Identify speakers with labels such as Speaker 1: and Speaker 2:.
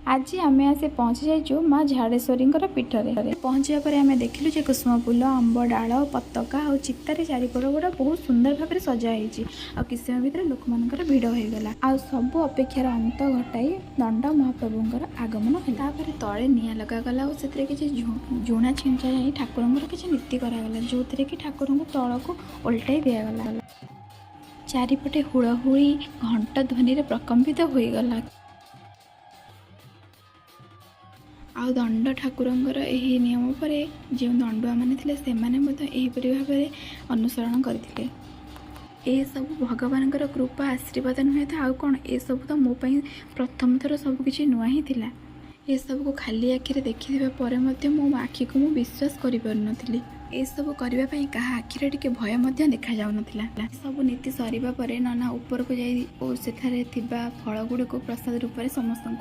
Speaker 1: आज आम आसी पहुँची जाइए माँ झाड़ेश्वरी पीठरे पहुँचा पर आम देखिलु जे कुसुम फूल अंब डाल पतका और चितार चारिपट गुड़ा बहुत सुंदर भाव में सजाई आ किसी भितर लोक मानकर भिड़ होगला आ सबू अपेक्षार अंत घटाई दंड महाप्रभुंर आगमन है तले निआ लगागला और से किसी झुणा छिंचा जाए ठाकुर किसी नीति करागला जो थे कि ठाकुर को तल को ओल्टाई दिगला चारिपटे हुड़हुड़ी घंट ध्वनि प्रकम्पित होगला आउ दंड ठाकुरंकर यही नियम पर जो दंडुआ मैंने से भाव में अनुसरण करते सब भगवान कृपा आशीर्वाद नुहे तो आउ कौन ये सब तो मोपाई प्रथम थर सबकि नुआ ही थिला ये सब को खाली आखिरे देखा मो आखि को मु विश्वास करी ए सब करने क्या आखिरे टिके भय देखा जाऊन सब नीति सरिबा परे नना ऊपर को जाई और सेठारे थिबा फल गुड़ को प्रसाद रूप में समस्त